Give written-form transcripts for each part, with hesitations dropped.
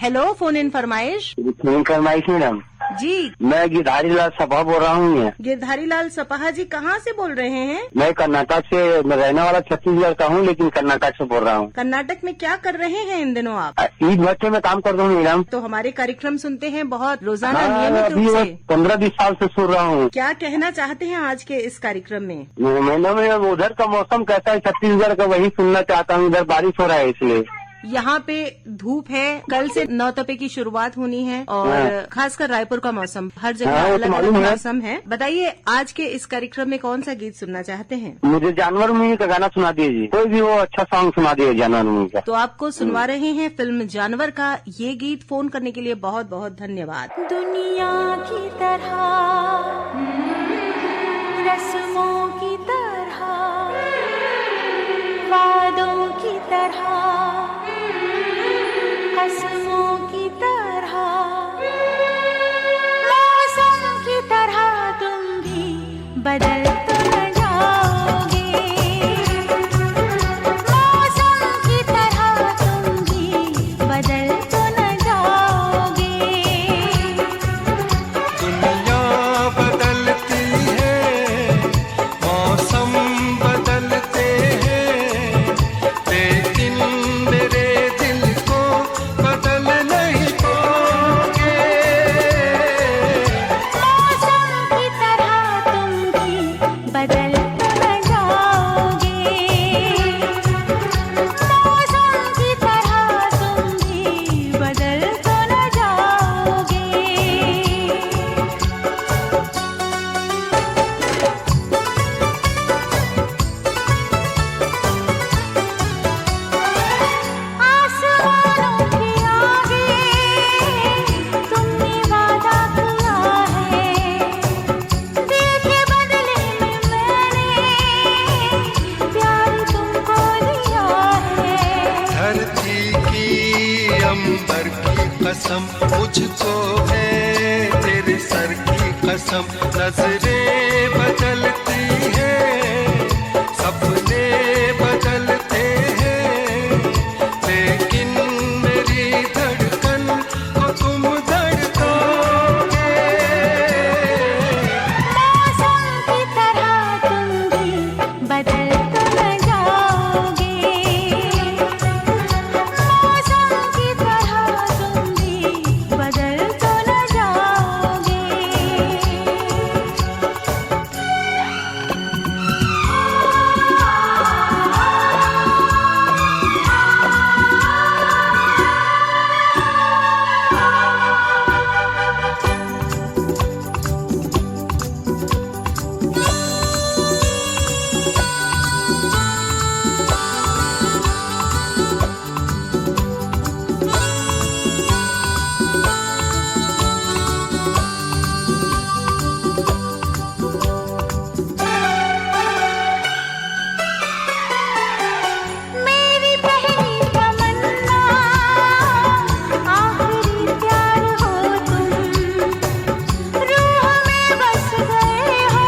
Hello, phone in फरमाइश। Phone फरमाइश madam जी, मैं गिरधारी लाल सपा बोल रहा हूँ। गिरधारी लाल सपा जी कहाँ से बोल रहे हैं? मैं कर्नाटक से, मैं रहने वाला छत्तीसगढ़ का हूँ लेकिन कर्नाटक से बोल रहा हूँ। कर्नाटक में क्या कर रहे हैं इन दिनों आप? ईद भट्टे में काम करता हूँ मैडम। तो हमारे कार्यक्रम सुनते हैं बहुत रोजाना हाँ, नियमित अभी रूप से। 15-20 साल से सुन रहा हूँ। क्या कहना चाहते हैं आज के इस कार्यक्रम में? मैडम उधर का मौसम कैसा है छत्तीसगढ़ का, वही सुनना चाहता हूँ। इधर बारिश हो रहा है इसलिए। यहाँ पे धूप है, कल से 9 तपे की शुरुआत होनी है और खासकर रायपुर का मौसम, हर जगह अलग अलग मौसम है। बताइए आज के इस कार्यक्रम में कौन सा गीत सुनना चाहते हैं? मुझे जानवर मूवी का गाना सुना दीजिए, कोई भी वो अच्छा सॉन्ग सुना दीजिए जानवर मूवी का। तो आपको सुनवा रहे हैं फिल्म जानवर का ये गीत। फोन करने के लिए बहुत बहुत धन्यवाद। दुनिया की तरह, रस्मों की तरह, वादों की तरह, कसमों की तरह, मौसम की तरह तुम भी बदल तो न जाओगे। मौसम की तरह तुम भी बदल तो न जाओगे। दुनिया बदलती है, मौसम बदलते हैं, लेकिन मेरे दिल को बदल नहीं पाओगे। मौसम की तरह तुम भी बदल तो न जाओगे। मौसम की तरह तुम भी बदल तो न जाओगे। आसमानों के आगे तुमने वादा किया है, दिल के बदले में मैंने प्यार तुमको दिया है। धरती की अंबर की कसम मुझको है, तेरे सर की कसम। नजरें बदलती हैं, सपने बदलते हैं, लेकिन मेरी धड़कन को तुम धड़काओगे। मौसम की तरह तुम भी बदल तो न जाओगे। मौसम की तरह तुम भी बदल तो न जाओगे। मेरी पहली तमन्ना, आखिरी प्यार हो तुम, रूह में बस गए हो,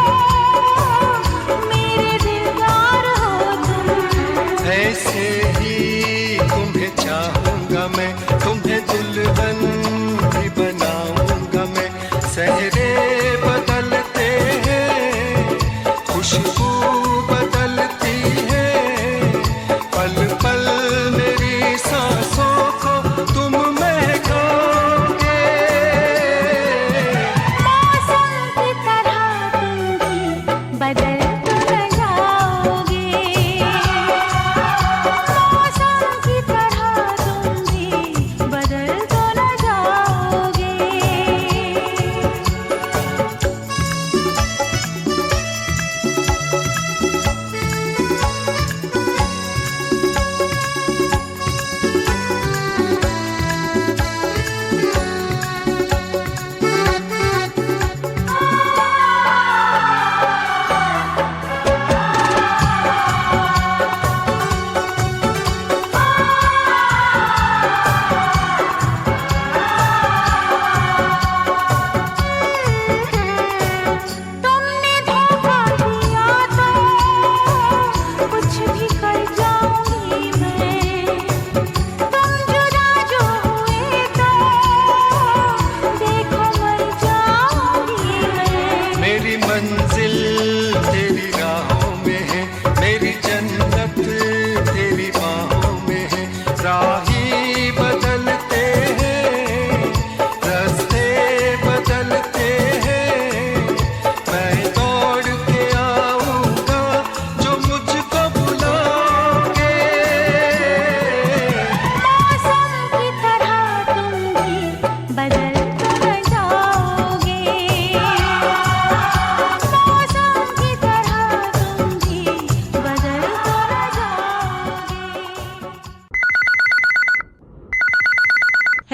मेरे दिलदार हो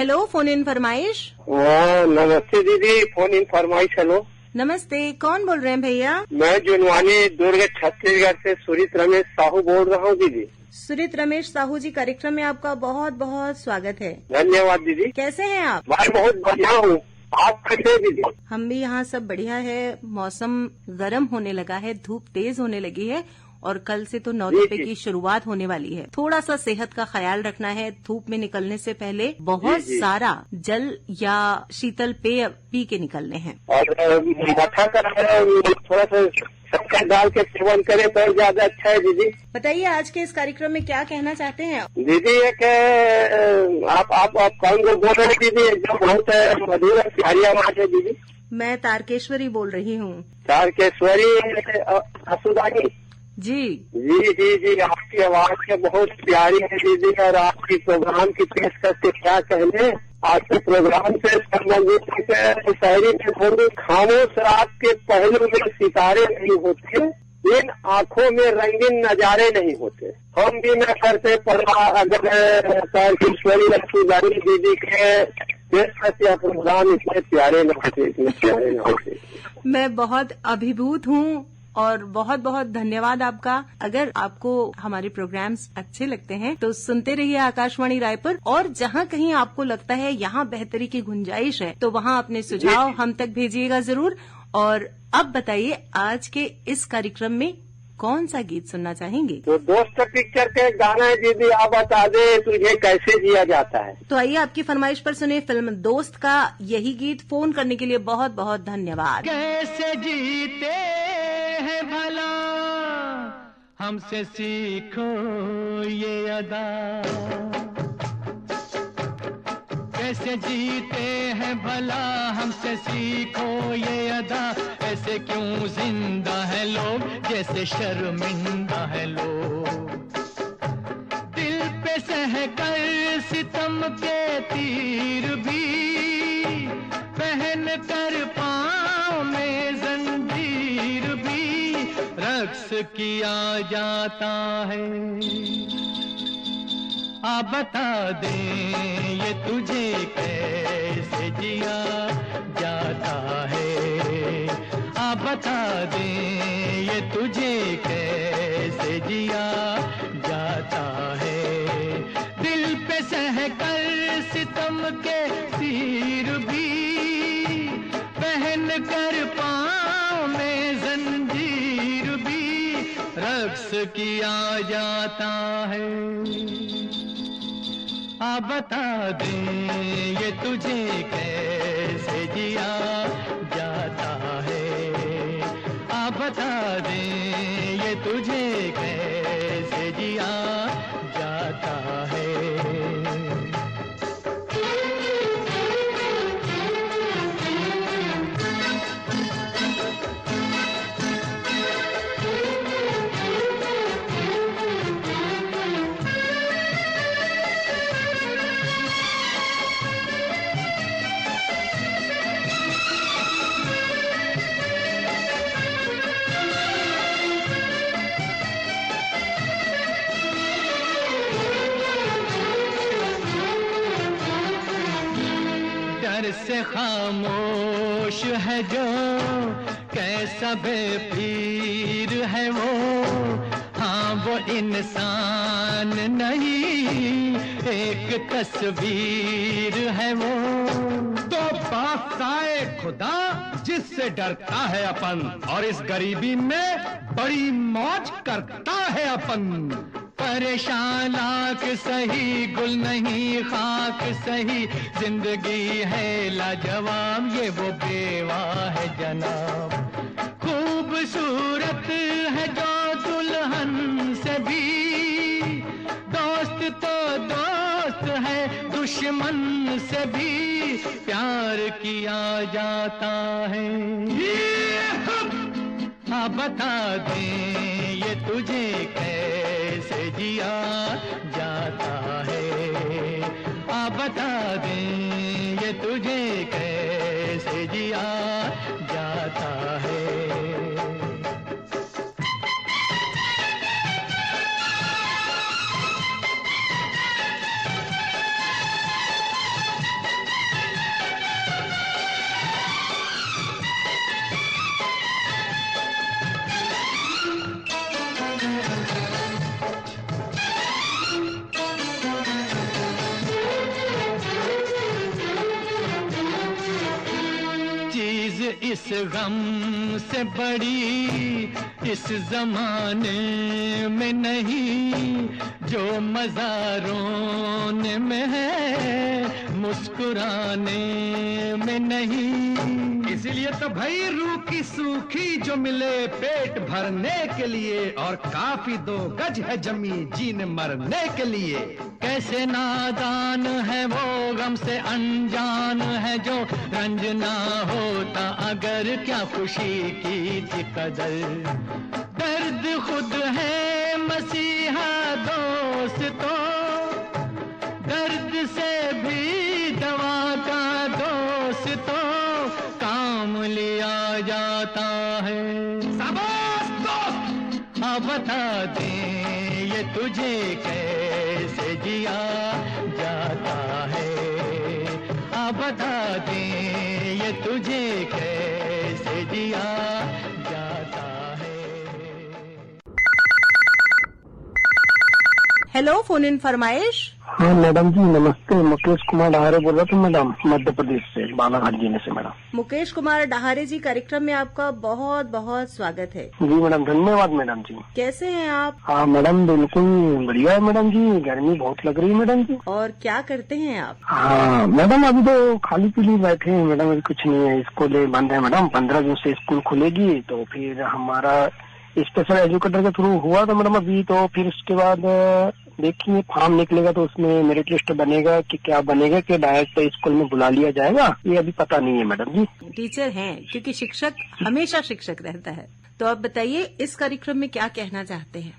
हेलो, फोन इन फरमाइश। नमस्ते दीदी, फोन इन फरमाइश। हेलो, नमस्ते, कौन बोल रहे हैं भैया? मैं जुनवानी दुर्ग छत्तीसगढ़ से सुरित रमेश साहू बोल रहा हूँ दीदी। सुरित रमेश साहू जी, कार्यक्रम में आपका बहुत बहुत स्वागत है। धन्यवाद दीदी। कैसे हैं आप? मैं बहुत बढ़िया हूँ, आप कैसे हैं दीदी? हम भी यहाँ सब बढ़िया है। मौसम गर्म होने लगा है, धूप तेज होने लगी है और कल से तो 9 तारीख की शुरुआत होने वाली है। थोड़ा सा सेहत का ख्याल रखना है। धूप में निकलने से पहले बहुत सारा जल या शीतल पेय पी के निकलने हैं। और मठा का थोड़ा सा शक्कर डाल के सेवन करें तो ज्यादा अच्छा है दीदी। बताइए, आज के इस कार्यक्रम में क्या कहना चाहते हैं आप? दीदी एक आप कौन बोल रहे हैं दीदी? एकदम बहुत मधुर प्यारी आवाज है दीदी। मैं तारकेश्वरी बोल रही हूँ। तारकेश्वरी असुदानी जी जी जी जी, आपकी आवाज के बहुत प्यारी है दीदी। और आपकी प्रोग्राम की पेशकश से क्या कहने, आपके प्रोग्राम से संबंधित शायरी में थोड़ी खामोश रात के पहलू में सितारे नहीं होते, इन आँखों में रंगीन नजारे नहीं होते। हम भी न करते परवाह अगर तारकेश्वरी असुदानी दीदी के पेशकश या प्रोग्राम इतने प्यारे न होते, इतने प्यारे न होते। मैं बहुत अभिभूत हूँ और बहुत बहुत धन्यवाद आपका। अगर आपको हमारे प्रोग्राम्स अच्छे लगते हैं तो सुनते रहिए आकाशवाणी रायपुर, और जहाँ कहीं आपको लगता है यहाँ बेहतरी की गुंजाइश है तो वहाँ अपने सुझाव हम तक भेजिएगा जरूर। और अब बताइए, आज के इस कार्यक्रम में कौन सा गीत सुनना चाहेंगे? तो दोस्त पिक्चर के गाना है दीदी, आप बता दे तुझे कैसे जिया जाता है। तो आइए आपकी फरमाइश पर सुने फिल्म दोस्त का यही गीत। फोन करने के लिए बहुत बहुत धन्यवाद। कैसे जीते हैं भला, हमसे सीखो ये अदा। कैसे जीते हैं भला, हमसे सीखो ये अदा। ऐसे क्यों जिंदा है लोग, जैसे शर्मिंदा है लोग। दिल पे सहकर सितम के तीर भी, पहन कर पाँव में जंजीर भी, रक्स किया जाता है। आ बता दे ये तुझे कैसे जिया जाता है। आ बता दे ये तुझे कैसे जिया जाता है। दिल पे सहकर सितम के तीर भी, पहन कर पाँव में जंजीर भी, रक्स किया जाता है। आ बता दे ये तुझे कैसे जिया जाता है। आ बता दे ये तुझे कैसे जिया जाता है। डर से खामोश है जो, कैसा बेपीर है वो। हाँ वो इंसान नहीं, एक तस्वीर है वो। तो बादशाह खुदा जिससे डरता है अपन, और इस गरीबी में बड़ी मौज करता है अपन। परेशान लाख सही, गुल नहीं खाक सही, जिंदगी है लाजवाब, ये वो बेवा है जनाब। खूबसूरत है जो दुल्हन से भी, दोस्त तो दोस्त है दुश्मन से भी, प्यार किया जाता है। हाँ बता दे ये तुझे कैसे जिया जाता है। हाँ बता दे ये तुझे कैसे जिया जाता है। इस गम से बड़ी इस जमाने में नहीं, जो मजा रोने में है मुस्कुराने में नहीं। इसीलिए तो भाई रूखी सूखी जो मिले पेट भरने के लिए, और काफी 2 गज है जमी जीने मरने के लिए। कैसे नादान है वो गम से अनजान है, जो रंज ना होता अगर क्या खुशी की थी कदर। दर्द खुद है मसीहा दोस्तों, दर्द से भी दवा का दोस्तों काम लिया जाता है। शाबाश दोस्त! हाँ बता दें ये तुझे कैसे जिया जाता है, हाँ बता दें ये तुझे कैसे जिया जाता है। हेलो, फोन इन फरमाइश। हाँ मैडम जी नमस्ते, मुकेश कुमार डहारे बोल रहा था मैडम, मध्य प्रदेश से, बालाघाट जिले से मैडम। मुकेश कुमार डहारे जी, कार्यक्रम में आपका बहुत बहुत स्वागत है। जी मैडम, धन्यवाद मैडम जी। कैसे हैं आप? हाँ मैडम बिल्कुल बढ़िया है मैडम जी, गर्मी बहुत लग रही है मैडम जी। और क्या करते हैं आप? हाँ मैडम अभी तो खाली पीली बैठे हैं मैडम, अभी कुछ नहीं है, स्कूल बंद है मैडम, 15 जून से स्कूल खुलेगी। तो फिर हमारा स्पेशल एजुकेटर के थ्रू हुआ था मैडम अभी, तो फिर उसके बाद देखिए फॉर्म निकलेगा तो उसमें मेरिट लिस्ट बनेगा कि क्या बनेगा, कि डायरेक्ट स्कूल में बुला लिया जाएगा, ये अभी पता नहीं है मैडम जी। टीचर हैं, क्योंकि शिक्षक हमेशा शिक्षक रहता है। तो आप बताइए इस कार्यक्रम में क्या कहना चाहते हैं?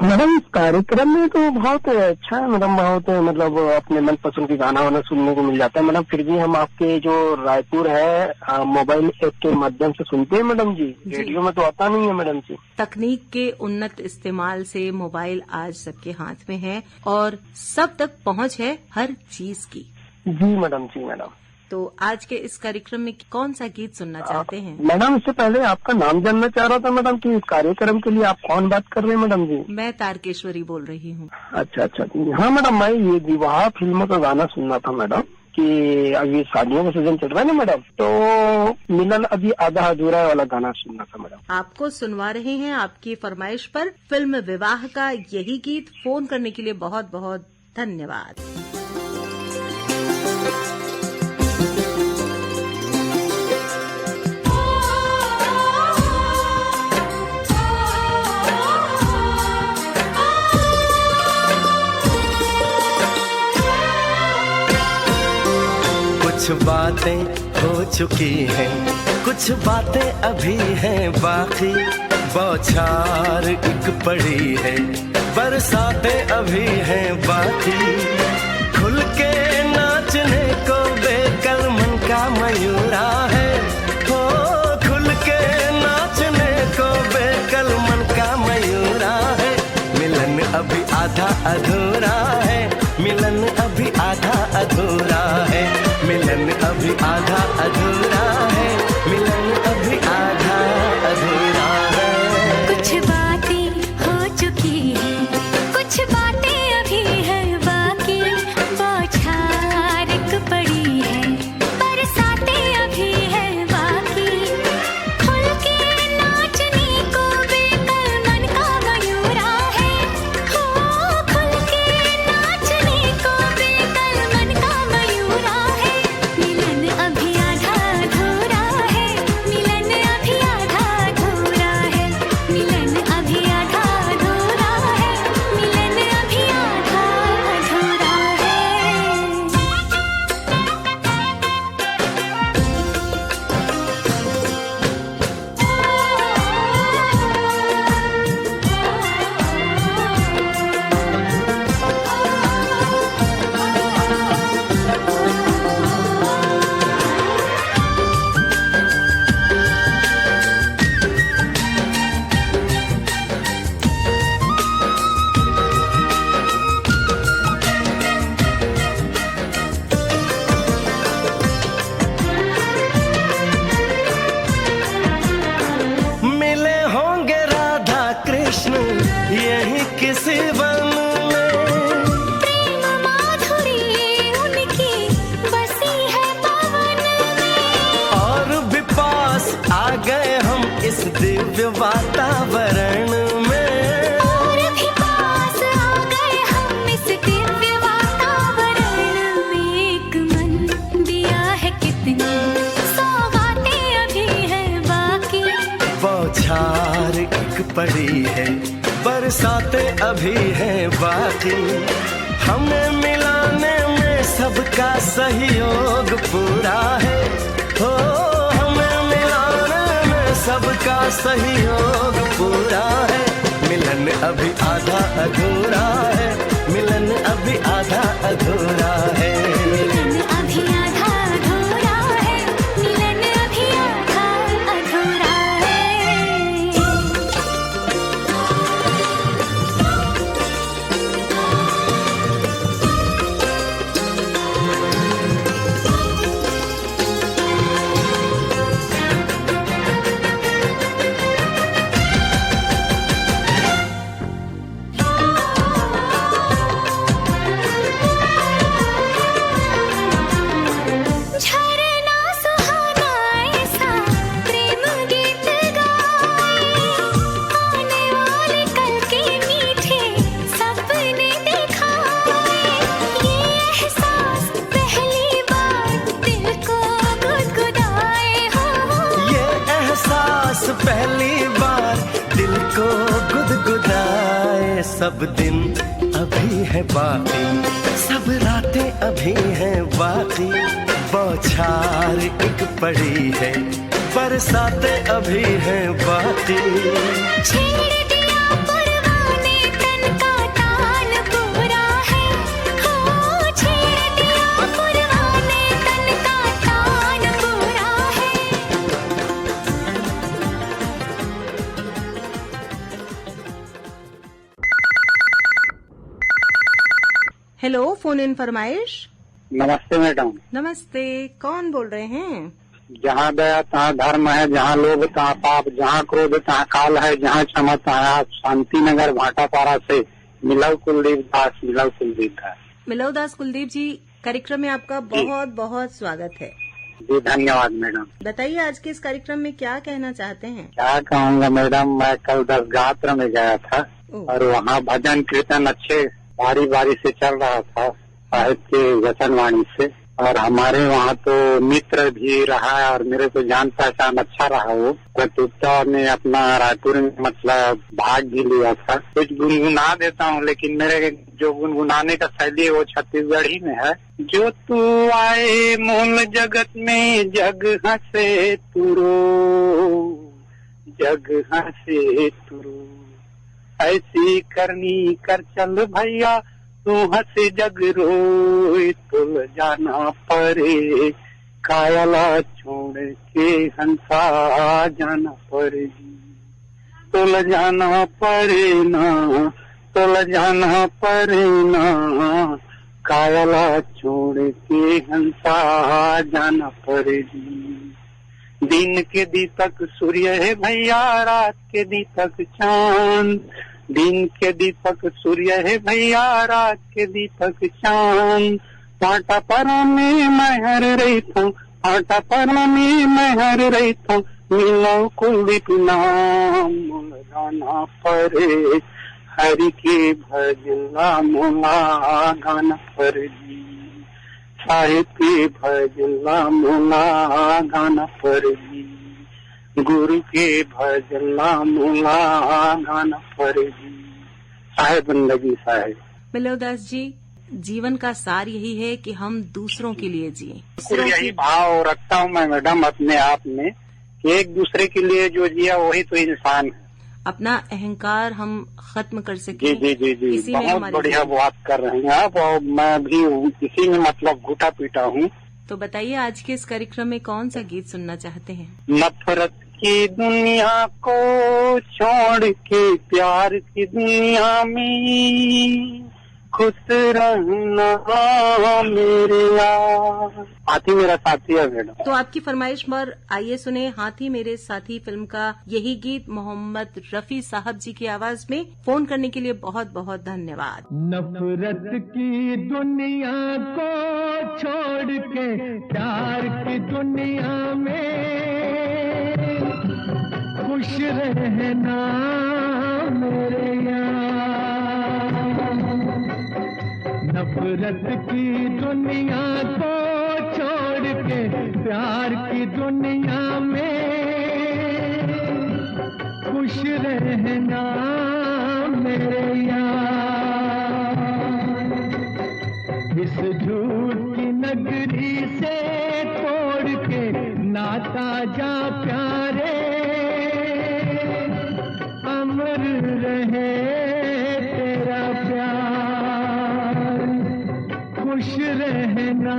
मैडम इस कार्यक्रम में तो बहुत अच्छा है मैडम, बहुत मतलब अपने मनपसंद की गाना वाना सुनने को मिल जाता है मैडम। फिर भी हम आपके जो रायपुर है मोबाइल ऐप के माध्यम से सुनते हैं मैडम जी, रेडियो में तो आता नहीं है मैडम जी। तकनीक के उन्नत इस्तेमाल से मोबाइल आज सबके हाथ में है और सब तक पहुंच है हर चीज की। जी मैडम, जी मैडम। तो आज के इस कार्यक्रम में कौन सा गीत सुनना चाहते हैं? मैडम इससे पहले आपका नाम जानना चाह रहा था मैडम कि इस कार्यक्रम के लिए आप कौन बात कर रहे हैं मैडम जी? मैं तारकेश्वरी बोल रही हूँ। अच्छा अच्छा जी, हाँ मैडम मैं ये विवाह फिल्म का गाना सुनना था मैडम, कि अभी शादियों का सीजन चल रहा है ना मैडम, तो मिलन अभी आधा अधूरा है वाला गाना सुनना था मैडम। आपको सुनवा रहे हैं आपकी फरमाइश पर फिल्म विवाह का यही गीत। फोन करने के लिए बहुत बहुत धन्यवाद। कुछ बातें हो चुकी हैं, कुछ बातें अभी हैं बाकी, बौछार एक पड़ी है, बरसातें अभी हैं बाकी। खुल के नाचने को बेकल मन का मयूरा है, हो खुल के नाचने को बेकल मन का मयूरा है। मिलन अभी आधा अधूरा है, मिलन अभी आधा अधूरा है, मिलन अभी आधा अधूरा है, मिलन अभी आधा अधूरा है। कुछ बातें हो चुकी हैं, कुछ बातें अभी हैं बाकी, बौछार एक पड़ी है, बरसातें अभी हैं बाकी। खुल के नाचने को बेकल मन का मयूरा है, हो खुल के नाचने को बेकल मन का मयूरा है। मिलन अभी आधा अधूरा है, अभी हैं बाकी। हमें मिलाने में सबका सहयोग पूरा है, हो हमें मिलाने में सबका सहयोग पूरा है। मिलन अभी आधा अधूरा है, मिलन अभी आधा अधूरा है। मिलन अभी आधा अधूरा है, मिलन अभी आधा अधूरा है। झरना सुहाना ऐसा प्रेम गीत गाए, आने वाले कल के मीठे सपने दिखाए। ये एहसास पहली बार दिल को गुदगुदाए हो। ये एहसास पहली बार दिल को गुदगुदाए। सब दिन अभी है बाकी, सब रातें अभी हैं बाकी। बौछार एक पड़ी है, बरसातें अभी हैं बाकी। छेड़ दिया परवाने तन का तान पूरा है, हो छेड़ दिया परवाने तन का तान पूरा है। हेलो, फोन इन फरमाइश। नमस्ते मैडम। नमस्ते, कौन बोल रहे हैं? जहाँ दया तहाँ धर्म है, जहाँ लोभ तहाँ पाप, जहाँ क्रोध तहाँ काल है, जहाँ क्षमा तहाँ शांति नगर भाटापारा से मिलव कुलदीप दास। मिलव कुलदीप दास। मिलव दास कुलदीप जी, कार्यक्रम में आपका बहुत बहुत स्वागत है। जी धन्यवाद मैडम। बताइए आज के इस कार्यक्रम में क्या कहना चाहते हैं? क्या कहूँगा मैडम, मैं कल 10 गात्र में गया था और वहाँ भजन कीर्तन अच्छे बारी बारी से चल रहा था साहिब के वचनवाणी से। और हमारे वहाँ तो मित्र भी रहा है और मेरे को जान पहचान अच्छा रहा। वो प्रत्युत्ता ने अपना रायपुर में मतलब भाग भी लिया था। कुछ गुनगुना देता हूँ, लेकिन मेरे जो गुनगुनाने का शैली है वो छत्तीसगढ़ी में है। जो तू आए मूल जगत में, जग हंसे तुरो, जग हंसे तुरो। ऐसी करनी कर चल भैया, तू हंसे जग रोए, तुल जाना परे, कायला छोड़ के हंसा जाना परे। तुल जाना परे ना, तुल जाना परे ना, कायला छोड़ के हंसा जाना परे। दिन के दीपक सूर्य है भैया, रात के दीपक चांद। दिन के दीपक सूर्य है भैया, रात के दीपक चांद। पाटा परा में मैं हर रही था, पाटा परा में मैं हर रही था। मिलो कुलदीप नाम गाना परे, हरि के भजला मोला गाना परे। साहिब के भजला मोला गाना परे, गुरु के भजला मोला गाना परे। साहेब बंदगी साहेब। मिलव दास जी, जीवन का सार यही है कि हम दूसरों के लिए जिए। यही भाव रखता हूँ मैं मैडम अपने आप में कि एक दूसरे के लिए जो जिया वही तो इंसान है। अपना अहंकार हम खत्म कर सके। जी जी जी जी, इसी में बहुत हमारी बढ़िया बात कर रहे हैं आप। और मैं भी इसी में मतलब घुटा पीटा हूँ। तो बताइए आज के इस कार्यक्रम में कौन सा गीत सुनना चाहते हैं? नफरत की दुनिया को छोड़ के प्यार की दुनिया में खुश रहना मेरे यार। हाथी मेरा साथी है मैडम। तो आपकी फरमाइश पर आइए सुने हाथी मेरे साथी फिल्म का यही गीत मोहम्मद रफी साहब जी की आवाज में। फोन करने के लिए बहुत बहुत धन्यवाद। नफरत की दुनिया को छोड़ के प्यार की दुनिया में खुश रहना मेरे यार। नफरत की दुनिया को छोड़ के प्यार की दुनिया में खुश रहना मेरे यार। इस झूठ की नगरी से तोड़ के नाता जा प्यारे, अमर रहे तेरा प्यार, खुश रहना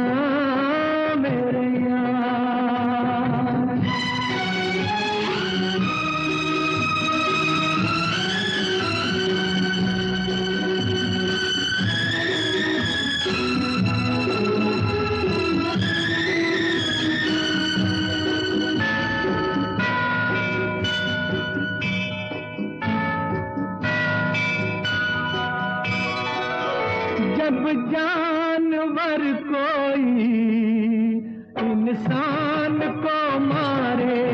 मेरे यार। जब जानवर कोई इंसान को मारे,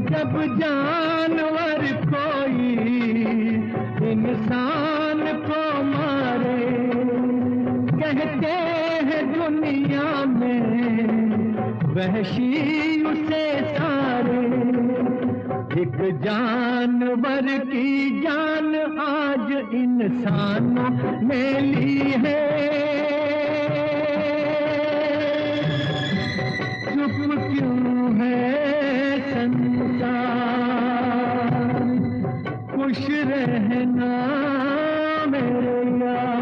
जब जानवर कोई इंसान को मारे, कहते हैं दुनिया में वहशी उसे सारे। एक जानवर की जान आज इंसानों ने ली है, चुप क्यों है संसार, खुश रहना मेरे यार।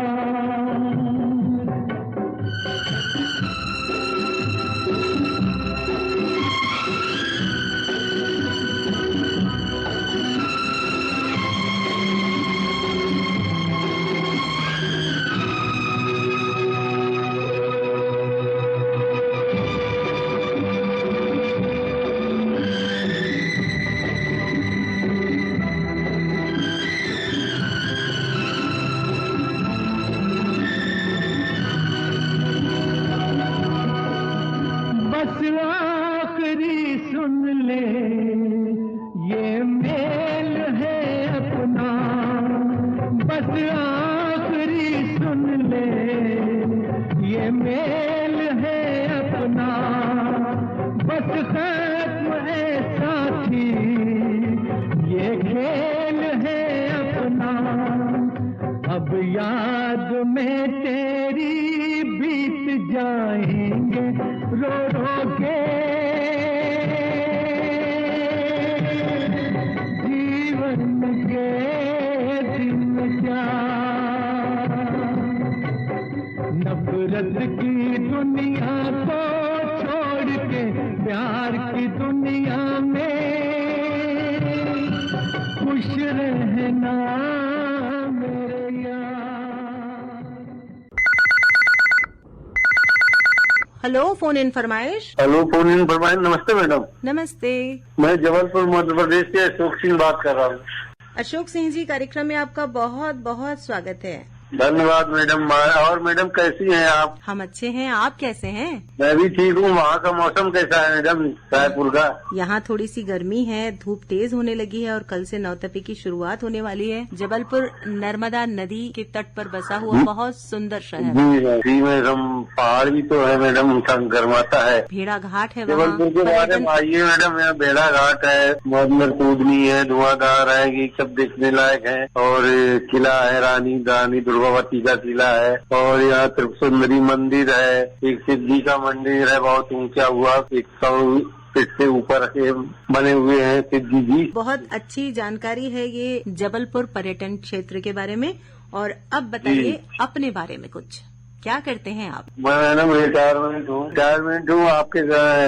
बस आखिरी सुन ले ये मेल है अपना, बस आखिरी सुन ले ये मेल है अपना, बस खत्म है साथी ये खेल है अपना। अब याद में तेरी बीत जाएंगे रो रो के जीवन के दिन क्या। नफरत की दुनिया को छोड़ के प्यार की दुनिया में खुश रहना मेरे यार। हेलो, फोन इन फरमाइश। हेलो, फोन इन फरमाइश। नमस्ते मैडम। नमस्ते। मैं जबलपुर मध्य प्रदेश से अशोक सिंह बात कर रहा हूँ। अशोक सिंह जी, कार्यक्रम में आपका बहुत बहुत स्वागत है। धन्यवाद मैडम। और मैडम कैसी हैं आप? हम अच्छे हैं, आप कैसे हैं? मैं भी ठीक हूँ। वहाँ का मौसम कैसा है मैडम रायपुर का? यहाँ थोड़ी सी गर्मी है, धूप तेज होने लगी है और कल से नवतपी की शुरुआत होने वाली है। जबलपुर नर्मदा नदी के तट पर बसा हुआ बहुत सुंदर शहर। जी मैडम, पहाड़ भी तो है मैडम, गर्माता है। भेड़ा घाट है जबलपुर के बारे में आइए मैडम। यहाँ भेड़ा घाट है, मदनर कूदनी है, धुआंधार है, ये सब देखने लायक है। और किला है, रानी दुर्गावती का किला है। और यहाँ त्रिपुर मंदिर है, एक शिवजी का मंदिर है, बहुत ऊंचा हुआ, 100 फीट से ऊपर के बने हुए हैं शिवजी जी। बहुत अच्छी जानकारी है ये जबलपुर पर्यटन क्षेत्र के बारे में। और अब बताइए अपने बारे में कुछ, क्या करते हैं आप? मैं मैडम रिटायरमेंट हूँ। आपके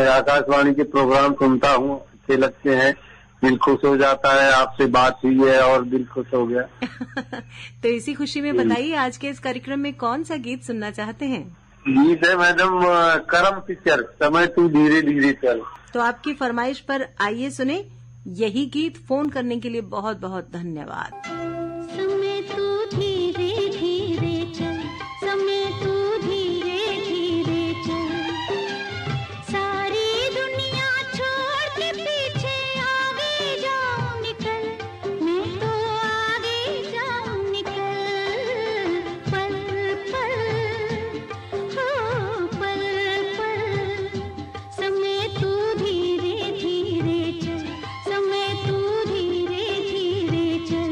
आकाशवाणी के प्रोग्राम सुनता हूँ, अच्छे लगते हैं, दिल खुश हो जाता है। आपसे बात हुई है और दिल खुश हो गया। तो इसी खुशी में बताइए, आज के इस कार्यक्रम में कौन सा गीत सुनना चाहते हैं? गीत है मैडम करम पिक्चर, समय तू धीरे धीरे चल। तो आपकी फरमाइश पर आइए सुने यही गीत। फोन करने के लिए बहुत बहुत धन्यवाद। समय तू धीरे धीरे चल, समय तू धीरे धीरे चल, सारी दुनिया छोड़ के पीछे आगे जाऊं निकल, मैं तो आगे जाऊं निकल। पल पल हो पल पल, समय तू धीरे धीरे चल, समय तू धीरे धीरे चल।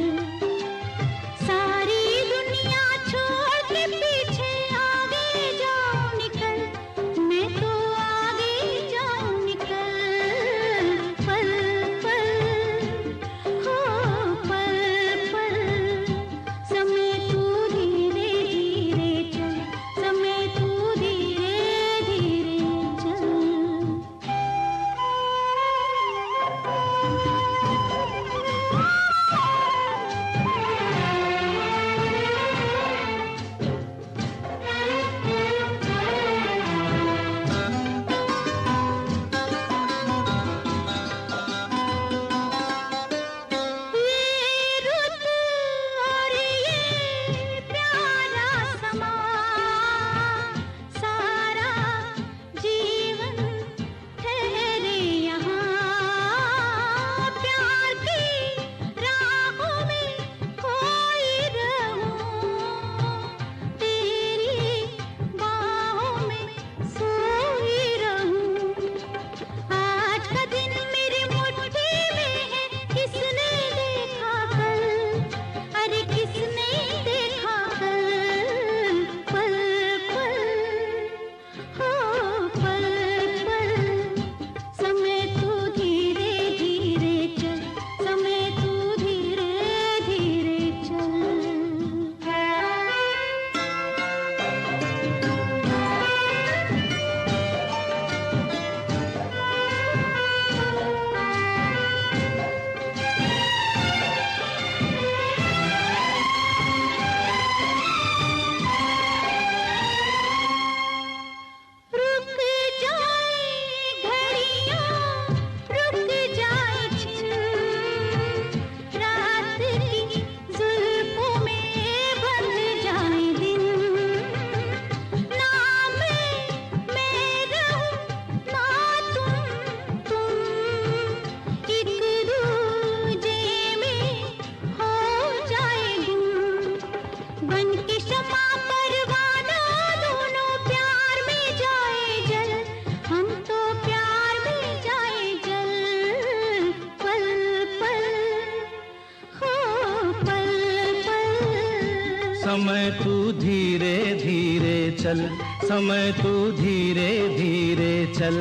समय तू धीरे धीरे चल, समय तू धीरे धीरे चल।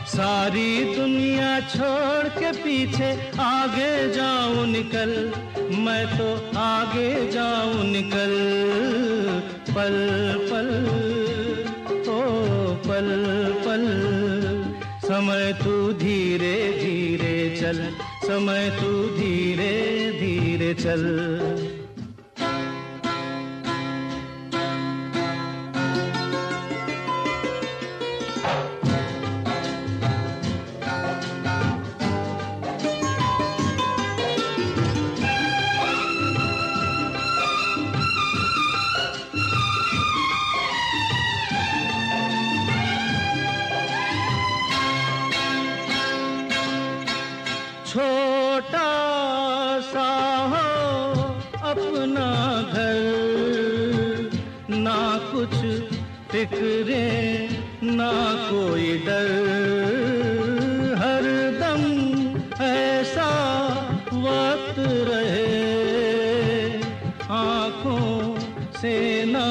सारी दुनिया छोड़ के पीछे आगे जाऊं निकल, मैं तो आगे जाऊं निकल। पल पल ओ पल पल, समय तू धीरे धीरे चल, समय तू धीरे धीरे चल। छोटा सा हो अपना घर, ना कुछ फिक्रे ना कोई डर, हर दम ऐसा वक्त रहे, आँखों से ना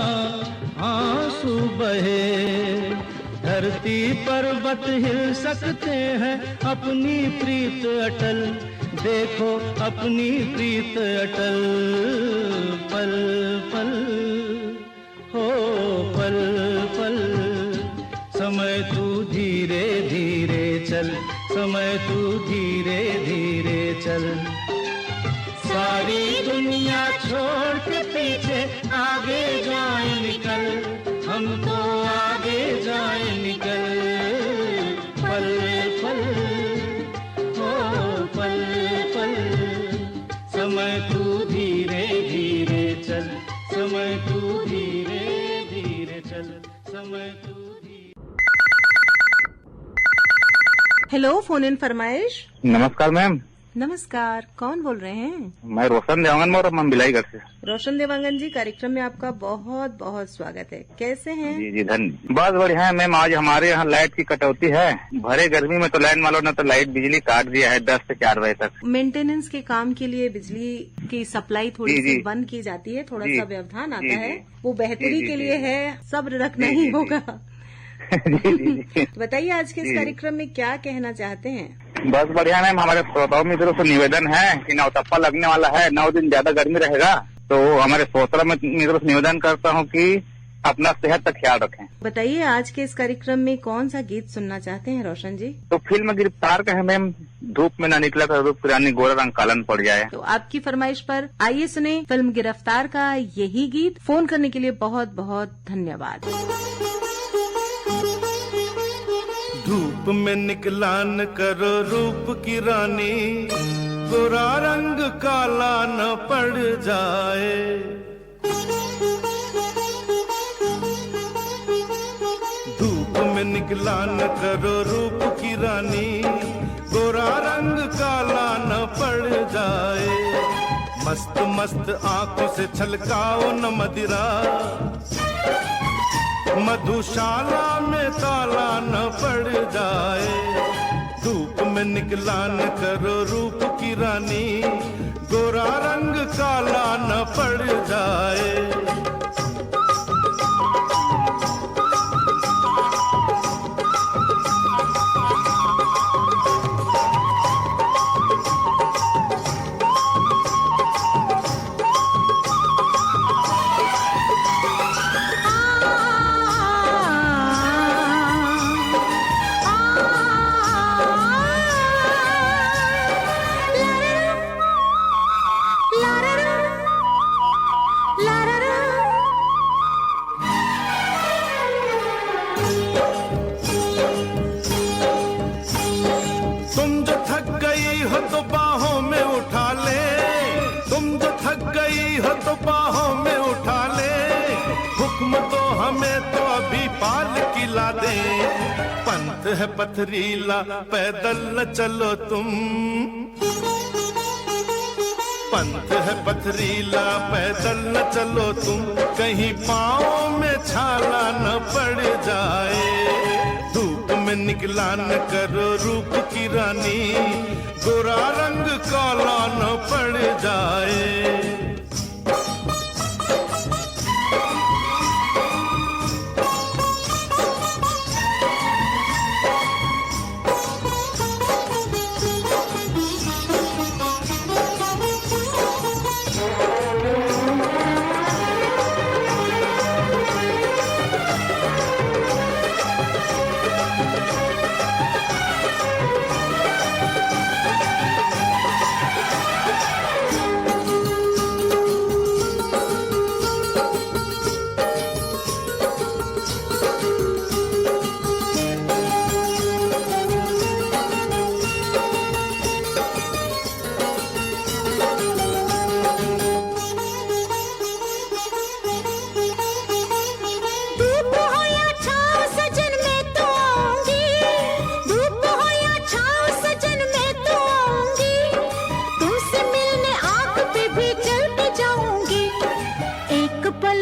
आंसू बहे। धरती पर्वत हिल सकते हैं, अपनी प्रीत अटल, देखो अपनी प्रीत अटल। पल पल हो पल पल, समय तू धीरे धीरे चल, समय तू धीरे धीरे चल। सारी दुनिया छोड़ के पीछे आगे जाए निकल, हम तो आगे जाए निकल। पल पल हो पल पल, समय तू धीरे धीरे चल, समय तू धीरे धीरे चल, समय तू धीरे। हेलो, फोन इन फरमाइश। नमस्कार मैम। नमस्कार, कौन बोल रहे हैं? मैं रोशन देवांगन बोल रहा हूँ, भिलाईगढ़ से। रोशन देवांगन जी, कार्यक्रम में आपका बहुत बहुत स्वागत है। कैसे हैं? जी जी धन्य, बस बढ़िया है मैम। आज हमारे यहाँ लाइट की कटौती है, भरे गर्मी में तो लाइन वालों ने तो लाइट बिजली काट दिया है 10 से 4 बजे तक। मेंटेनेंस के काम के लिए बिजली की सप्लाई थोड़ी सी बंद की जाती है, थोड़ा जी, सा व्यवधान आता जी, है, जी, वो बेहतरी जी, के जी, लिए जी, है, सब्र रखना जी, ही जी, होगा। जी, जी। बताइए आज के इस जी। कार्यक्रम में क्या कहना चाहते हैं? बस बढ़िया मैम, हमारे श्रोताओं की तरफ से निवेदन है कि नवतप्पा लगने वाला है, 9 दिन ज्यादा गर्मी रहेगा, तो हमारे श्रोताओं में तरफ से निवेदन करता हूँ कि अपना सेहत का ख्याल रखें। बताइए आज के इस कार्यक्रम में कौन सा गीत सुनना चाहते हैं रोशन जी? तो फिल्म गिरफ्तार का है मैम, धूप में न निकला कर रूप पुरानी गोरा रंग कालन पड़ जाए। तो आपकी फरमाइश पर आइए सुने फिल्म गिरफ्तार का यही गीत। फोन करने के लिए बहुत बहुत धन्यवाद। धूप में निकला न करो रूप की रानी, गोरा रंग काला न पड़ जाए। धूप में निकला न करो रूप की रानी, गोरा रंग काला न पड़ जाए। मस्त मस्त आंखों से छलकाओ न मदिरा, मधुशाला में ताला न पड़ जाए। धूप में निकला न करो रूप की रानी, गोरा रंग काला न पड़ जाए। पंथ है पथरीला पैदल न चलो तुम, पंथ है पथरीला पैदल न चलो तुम, कहीं पाँव में छाला न पड़ जाए। धूप में निकला न करो रूप की रानी, गोरा रंग काला न पड़ जाए।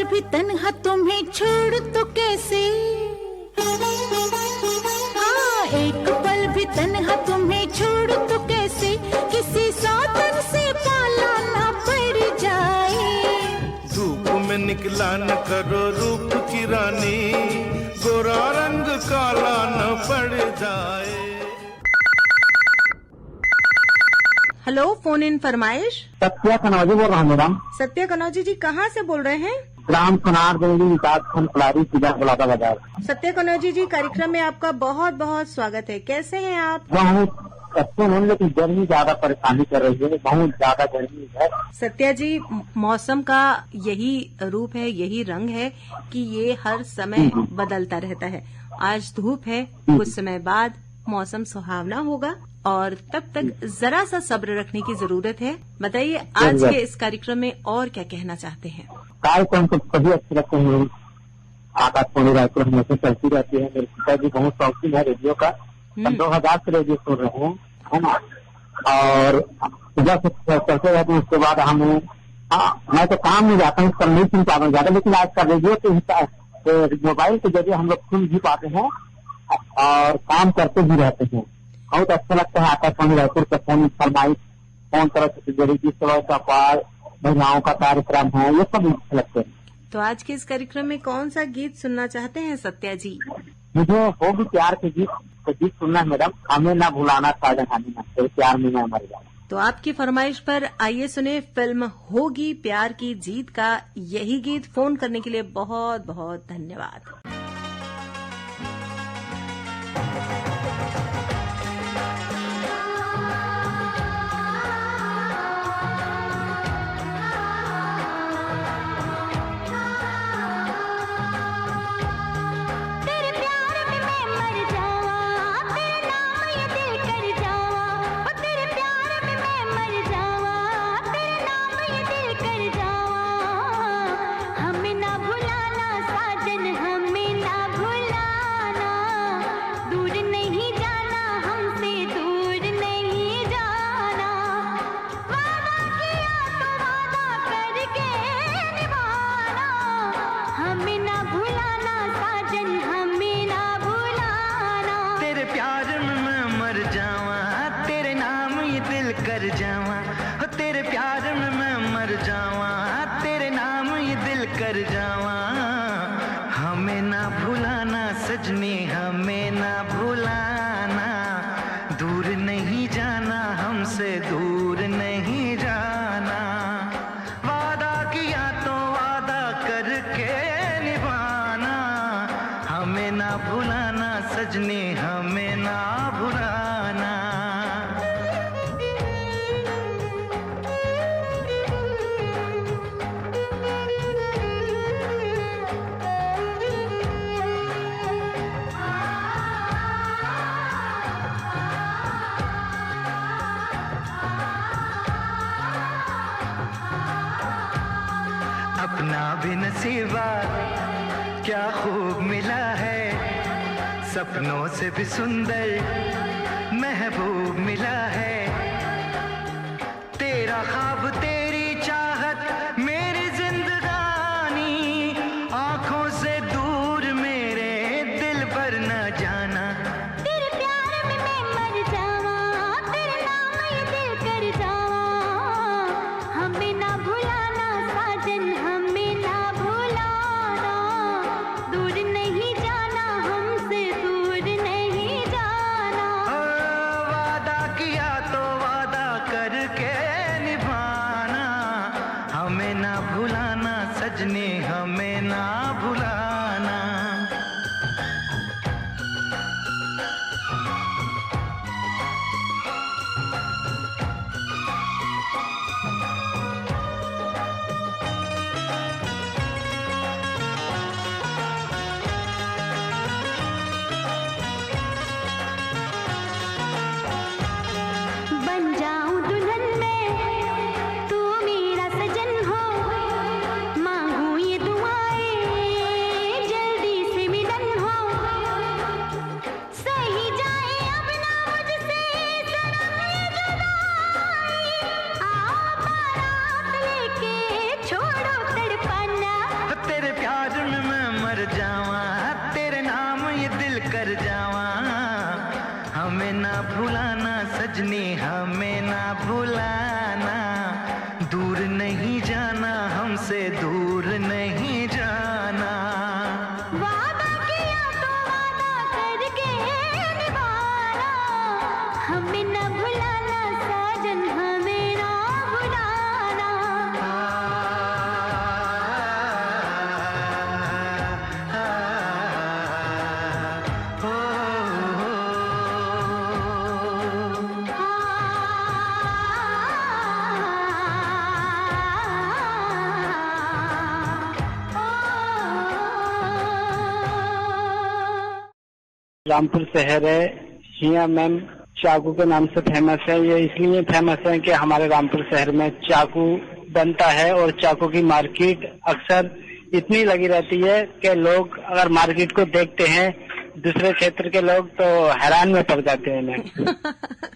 पल भी तन्हा तुम्हें छोड़ तो कैसे, हाँ एक पल भी तन्हा तुम्हें छोड़ तो कैसे, किसी सौतन से पाला ना पड़ जाए। धूप में निकला न करो रूप की रानी, गोरा रंग काला न पड़ जाए। हेलो, फोन इन फरमाइश। सत्या कनौजी बोल रहा हूँ मैडम। सत्या कनौजी जी कहाँ से बोल रहे हैं? ग्राम सुनार देवी विकास खंड फुलारी सीधा बुलाता बाजार। सत्या कनौजी जी, कार्यक्रम में आपका बहुत बहुत स्वागत है। कैसे हैं आप? बहुत अच्छे हैं, लेकिन गर्मी ज्यादा परेशानी कर रही है, बहुत ज्यादा गर्मी है। सत्या जी, मौसम का यही रूप है, यही रंग है कि ये हर समय बदलता रहता है। आज धूप है, कुछ समय बाद मौसम सुहावना होगा और तब तक जरा सा सब्र रखने की जरूरत है। बताइए, आज के इस कार्यक्रम में और क्या कहना चाहते हैं? कार्यक्रम तो सभी अच्छे लगते हैं। आकाशवाणी रायपुर हमेशा चलती रहती है। मेरे पिताजी बहुत शौकीन है रेडियो का, 2000 से रेडियो सुन रहे हैं, है ना। और सुबह से चलते रहते हैं। उसके बाद हमें मैं तो काम में जाता हूँ, कल नहीं सुन पाता हूँ ज्यादा, लेकिन आज का रेडियो के मोबाइल के जरिए हम लोग सुन भी पाते हैं और काम करते भी रहते हैं। बहुत अच्छा लगता है आकाशवाणी रायपुर का फोन फरमाइश, फोन तरह से गरीबी सेवा का पार, महिलाओं का कार्यक्रम है, ये सब अच्छे लगते हैं। तो आज के इस कार्यक्रम में कौन सा गीत सुनना चाहते हैं सत्या जी? मुझे होगी प्यार के गीत सुनना है मैडम। हमें ना भुलाना साजन हानि ना, तेरे प्यार में मैं मर जाऊं। तो आपकी फरमाइश पर आइए सुने फिल्म होगी प्यार की जीत का यही गीत। फोन करने के लिए बहुत बहुत धन्यवाद। अपना भी नसीबा क्या खूब मिला है, सपनों से भी सुंदर महबूब मिला है। तेरा ख्वाब तेरी चाहत मेरी जिंदगानी, आंखों से दूर मेरे दिल पर न जाना। तेरे प्यार में मैं मर जावा, तेरे नाम ये दिल कर जावा। हमें ना भुलाना साजन, हमें ना भुलाना, दूर नहीं जाना हमसे, दूर नहीं जाना। वादा किया तो वादा करके निभाना, हमें ना भुलाना सजनी, हमें ना भुलाना। बन जाऊं दुल्हन में तू मेरा सजन हो, मांगू ये दुआएं भुलाना सजनी हमें ना भुलाना, दूर नहीं जाना हमसे दूर नहीं जाना। वादा किया तो वादा करके निभाना, हमें न भुलाना साजन हमें ना भुलाना। रामपुर शहर है, यहाँ मैम चाकू के नाम से फेमस है। ये इसलिए फेमस है कि हमारे रामपुर शहर में चाकू बनता है और चाकू की मार्केट अक्सर इतनी लगी रहती है कि लोग अगर मार्केट को देखते हैं दूसरे क्षेत्र के लोग तो हैरान में पड़ जाते हैं मैम।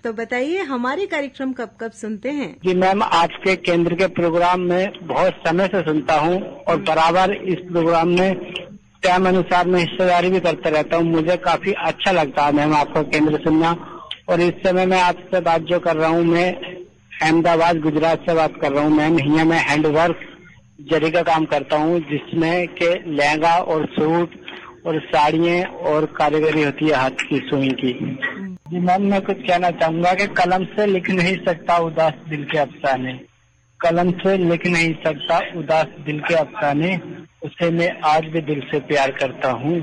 तो बताइए हमारे कार्यक्रम कब कब सुनते हैं? जी मैम, आपके केंद्र के प्रोग्राम में बहुत समय से सुनता हूँ और बराबर इस प्रोग्राम में टाइम अनुसार मैं हिस्सेदारी भी करता रहता हूँ। मुझे काफी अच्छा लगता है मैम आपका केंद्र सुनना। और इस समय मैं आपसे बात जो कर रहा हूँ, मैं अहमदाबाद गुजरात से बात कर रहा हूँ मैम। यहाँ मैं हैंडवर्क जरी का काम करता हूँ, जिसमें के लहंगा और सूट और साड़ियाँ और कारीगरी होती है हाथ की सुई की। जी मैम, मैं कुछ कहना चाहूंगा कि कलम से लिख नहीं सकता उदास दिल के अफसाने, कलम से लिख नहीं सकता उदास दिल के अफसाने, उसे मैं आज भी दिल से प्यार करता हूँ,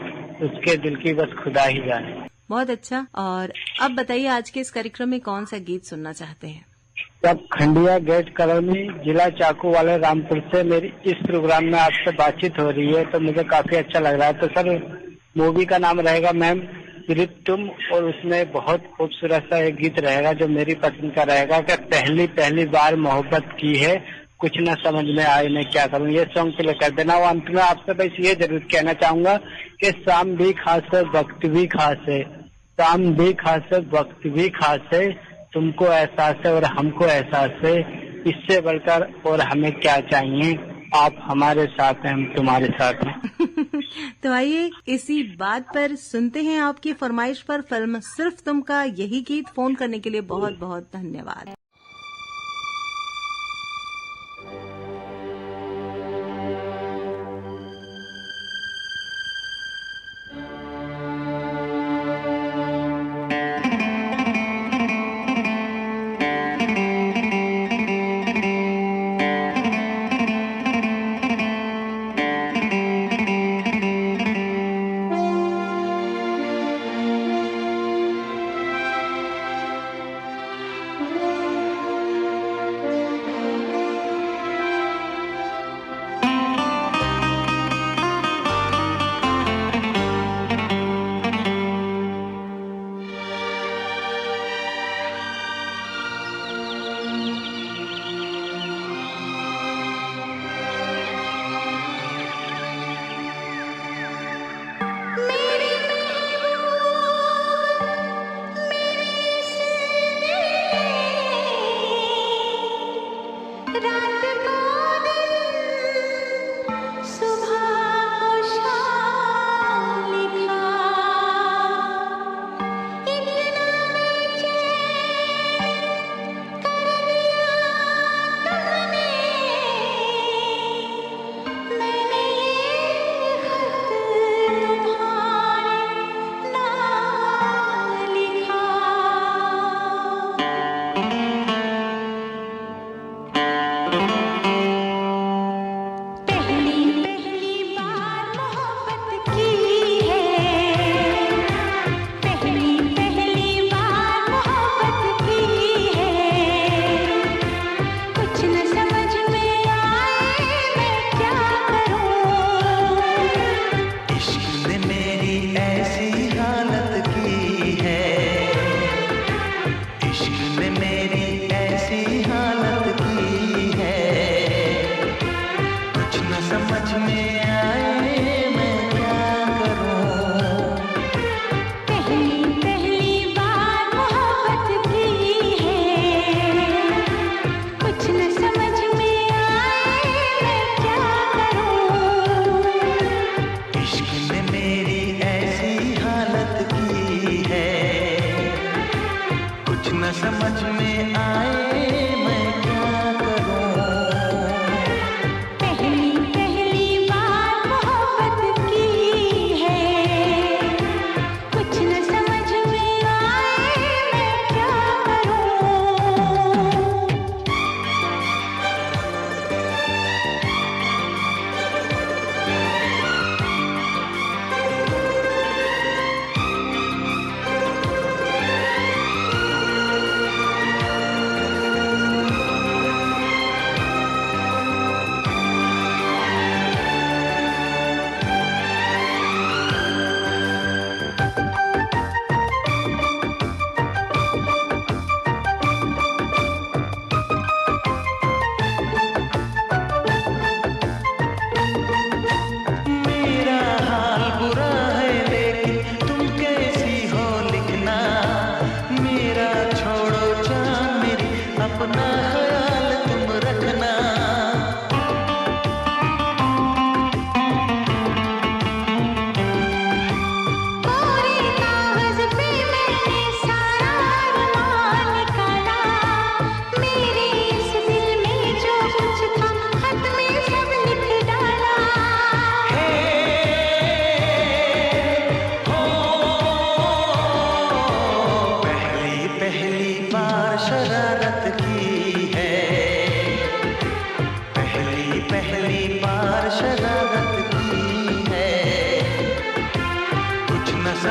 उसके दिल की बस खुदा ही जाने। बहुत अच्छा। और अब बताइए आज के इस कार्यक्रम में कौन सा गीत सुनना चाहते हैं? जब खंडिया गेट कॉलोनी जिला चाकू वाले रामपुर से मेरी इस प्रोग्राम में आपसे बातचीत हो रही है तो मुझे काफी अच्छा लग रहा है। तो सर, मूवी का नाम रहेगा मैम सिर्फ तुम, और उसमें बहुत खूबसूरत सा एक गीत रहेगा जो मेरी पसंद का रहेगा कि पहली बार मोहब्बत की है, कुछ न समझ में आए मैं क्या करूं। ये सॉन्ग प्ले कर देना। और अंत में आपसे बस ये जरूर कहना चाहूंगा कि शाम भी खास है वक्त भी खास है, शाम भी खास है वक्त भी खास है, तुमको एहसास है और हमको एहसास है, इससे बढ़कर और हमें क्या चाहिए, आप हमारे साथ हैं हम तुम्हारे साथ हैं। तो आइए इसी बात पर सुनते हैं आपकी फरमाइश पर फिल्म सिर्फ तुम का यही गीत। फोन करने के लिए बहुत बहुत धन्यवाद।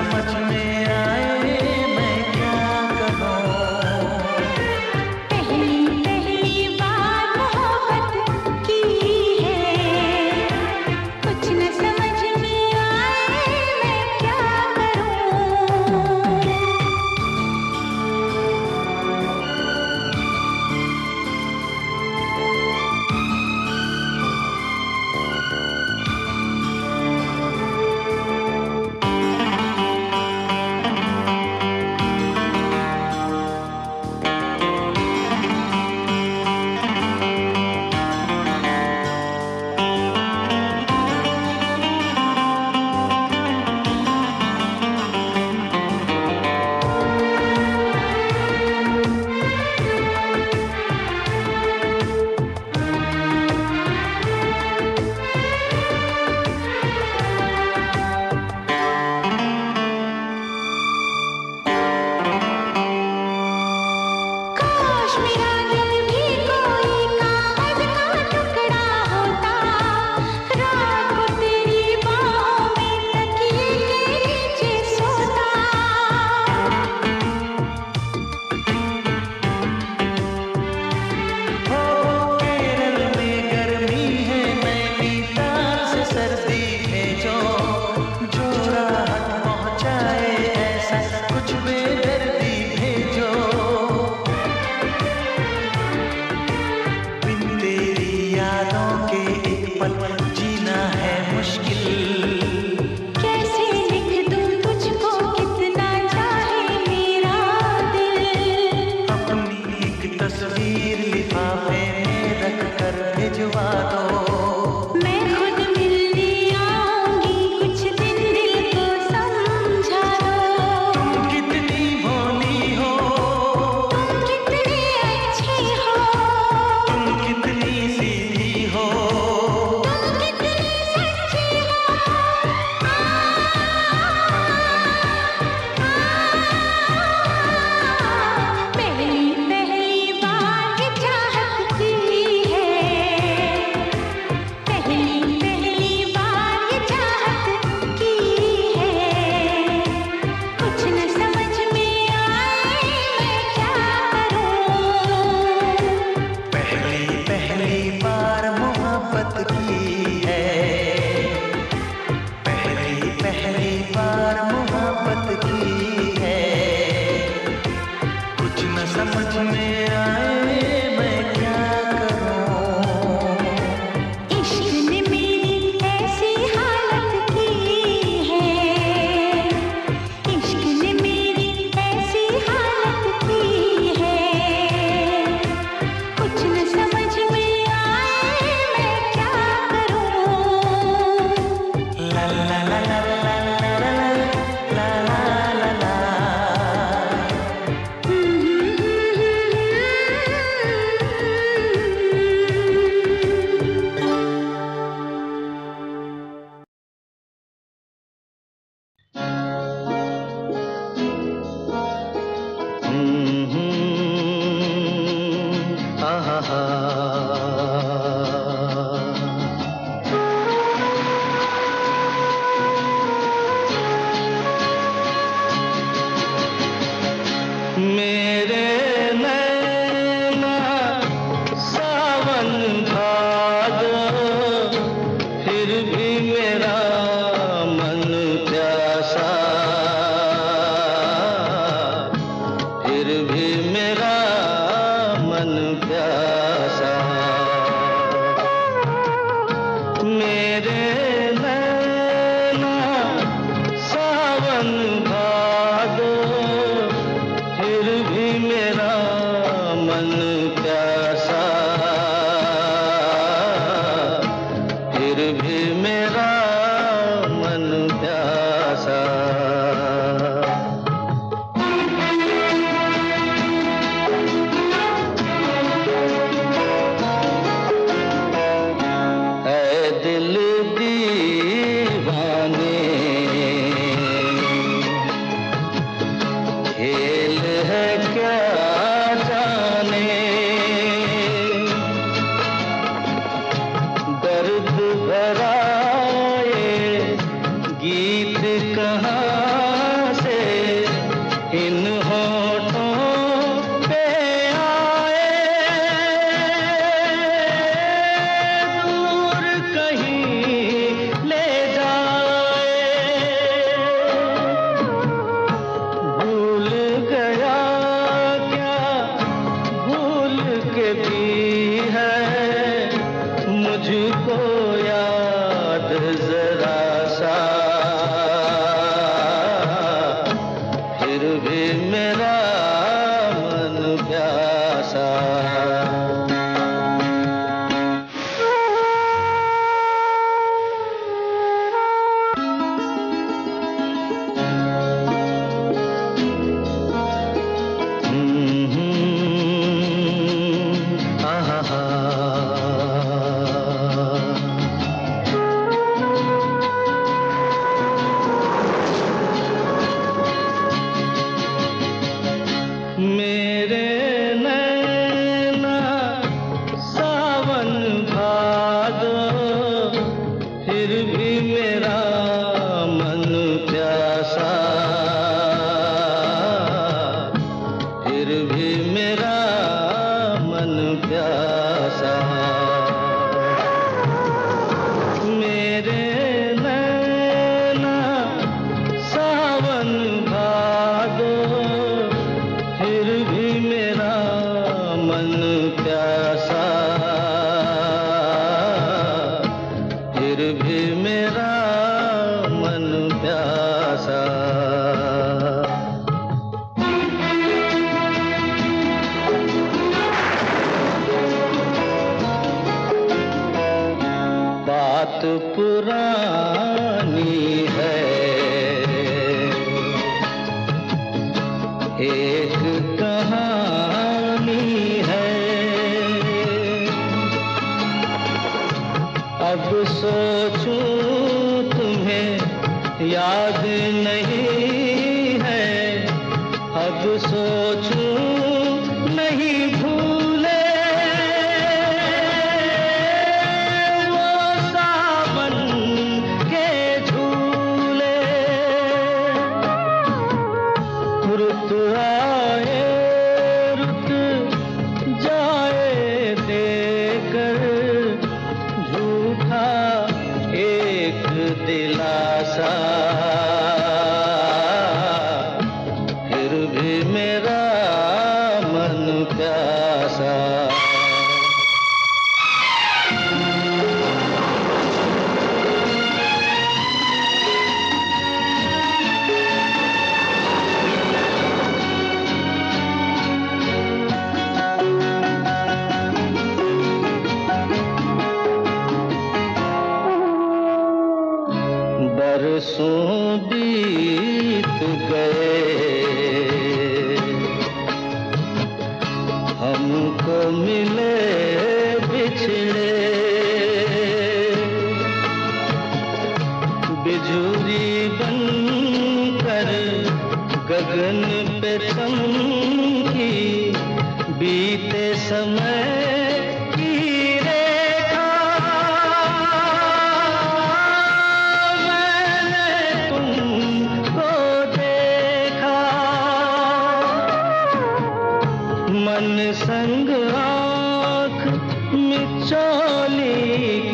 समझ में आए मैं क्या करूं। पहली पहली बार मोहब्बत की है, कुछ न समझ में आए मैं क्या करूं। काश मेरा दिल भी कोई कागज का टुकड़ा होता, रात को तेरी बाहों में तकिए के नीचे सोता। हो केरल में गर्मी है, नैनीताल से सर्दी है, जो राहत पहुंचाए ऐसा कुछ बेदर्दी भेजो। बिन तेरी यादों के एक पल जीना है मुश्किल। कैसे लिख दूं तुझको कितना चाहे मेरा दिल। अपनी एक तस्वीर लिफाफे में रख कर भिजवा दो। मैं खुद मिलने आऊंगी, कुछ दिन दिल को समझा दो। तुम कितनी भोली हो, तुम कितने अच्छे हो, तुम कितनी सीधी हो, तुम कितने सच्चे हो। पहली पहली बार ये चाहत की है, पहली पहली बार ये चाहत की है। कुछ न समझ में आए मैं क्या करूं। पहली पहली बार मोहब्बत की है, पहली पहली बार मोहब्बत की है। कुछ न समझ में आए मैं क्या करूं। इश्क ने मेरी ऐसी हालत की है, इश्क ने मेरी ऐसी हालत की है। कुछ न समझ में आए मैं क्या करूं। ला ला ला ला ला ला ला ला ला ला ला। मेरे नैना सावन भादो, फिर भी मेरा मन प्यासा, फिर भी मेरा मन प्यासा। मेरे नैना सावन भादो, फिर भी मेरा मन प्यासा, फिर भी मेरा मन प्यासा। ऐ दिल दीवाने, खेल है क्या जाने, दर्द भरा ये मेरा मन प्यासा, फिर भी मेरा मन प्यासा। मेरे नैना सावन भादो, फिर भी मेरा मन प्यासा, फिर भी मेरा मन प्यासा। बात पुरानी है, एक कहानी है। अब सोचूं तुम्हें याद नहीं है, अब सोचूं नहीं भूले वो सावन के झूले। रुत आए रुत जाए देकर झूठा एक दिलासा, फिर भी मेरा मन प्यासा। बरसों बीत गए, हमको मिले बिछड़े। बिजुरी बनकर गगन पे चमकी, बीते समय की रेखा। मन संग आँख मिचौली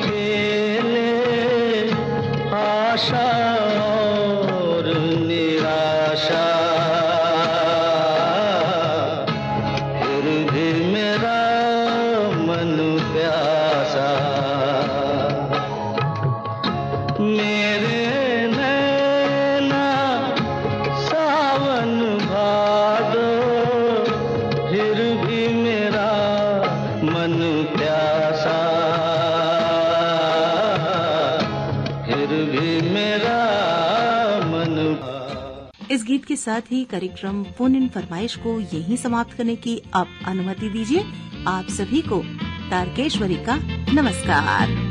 खेले, आशा और निराशा, फिर भी मेरा मन प्यासा। मेरे नैना सावन भादो, फिर भी मेरा मन प्यासा, फिर भी मेरा मन। इस गीत के साथ ही कार्यक्रम फोन इन फरमाइश को यहीं समाप्त करने की अब अनुमति दीजिए। आप सभी को तारकेश्वरी का नमस्कार।